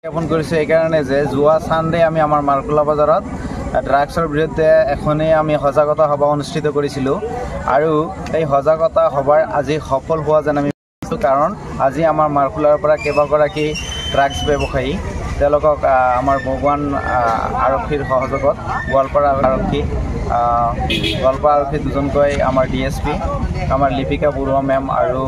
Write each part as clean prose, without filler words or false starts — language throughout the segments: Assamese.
জ্ঞাপন কৰিছো এই কাৰণে যে যোৱা সানডে আমি আমাৰ মাৰ্কুলা বজাৰত ড্ৰাগছৰ বিৰুদ্ধে এখনেই আমি সজাগতা সভা অনুষ্ঠিত কৰিছিলোঁ আৰু এই সজাগতা সভাৰ আজি সফল হোৱা যেন আমি পাইছোঁ। কাৰণ আজি আমাৰ মাৰ্কুলাৰ পৰা কেইবাগৰাকী ড্ৰাগছ ব্যৱসায়ী তেওঁলোকক আমাৰ ভগৱান আৰক্ষীৰ সহযোগত গোৱালপাৰা আৰক্ষী দুজনকৈ আমাৰ DSP আমাৰ লিপিকা বৰুৱা মেম আৰু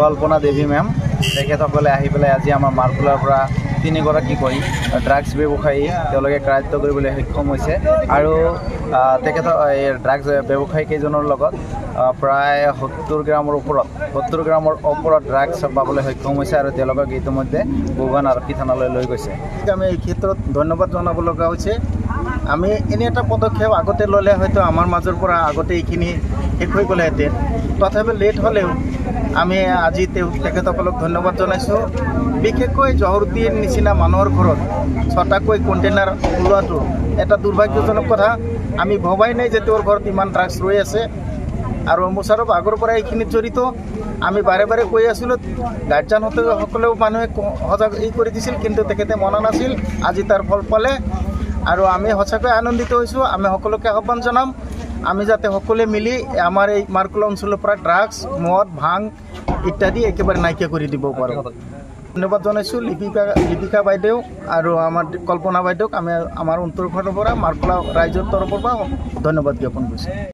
কল্পনা দেৱী মেম তেখেতসকলে আহি পেলাই আজি আমাৰ মাৰ্কুলাৰ পৰা 3গৰাকীকৈ ড্ৰাগছ ব্যৱসায়ী তেওঁলোকে কাৰ্য কৰিবলৈ সক্ষম হৈছে আৰু তেখেতৰ এই ড্ৰাগছ ব্যৱসায়ী কেইজনৰ লগত প্ৰায় 70 গ্ৰামৰ ওপৰত ড্ৰাগছ পাবলৈ সক্ষম হৈছে আৰু তেওঁলোকক ইতিমধ্যে ভগৱান আৰক্ষী থানালৈ লৈ গৈছে। আমি এই ক্ষেত্ৰত ধন্যবাদ জনাব লগা হৈছে। আমি এনে এটা পদক্ষেপ আগতে ল'লে হয়তো আমাৰ মাজৰ পৰা আগতে এইখিনি শেষ হৈ গ'লেহেঁতেন, তথাপি লেট হ'লেও আমি আজি তেখেতসকলক ধন্যবাদ জনাইছোঁ। বিশেষকৈ জহৰুদ্দিৰ নিচিনা মানুহৰ ঘৰত 6টাকৈ কণ্টেইনাৰ ওলোৱাটো এটা দুৰ্ভাগ্যজনক কথা। আমি ভবাই নাই যে তেওঁৰ ঘৰত ইমান ড্ৰাগছ ৰৈ আছে আৰু মুছাৰফ আগৰ পৰা এইখিনিত জড়িত। আমি বাৰে বাৰে কৈ আছিলোঁ, গাৰ্জেনসকলেও মানুহে সজাগ কৰি দিছিল, কিন্তু তেখেতে মনা নাছিল। আজি তাৰ ফল পালে আৰু আমি সঁচাকৈ আনন্দিত হৈছোঁ। আমি সকলোকে আহ্বান জনাম আমি যাতে সকলোৱে মিলি আমাৰ এই মাৰ্কুলা অঞ্চলৰ পৰা ড্ৰাগছ, মদ, ভাং ইত্যাদি একেবাৰে নাইকিয়া কৰি দিব পাৰোঁ। ধন্যবাদ জনাইছোঁ লিপিকা বাইদেউ আৰু আমাৰ কল্পনা বাইদেউক। আমি আমাৰ অন্তৰৰ ফালৰ পৰা মাৰ্কুলা ৰাইজৰ তৰফৰ পৰা ধন্যবাদ জ্ঞাপন কৰিছোঁ।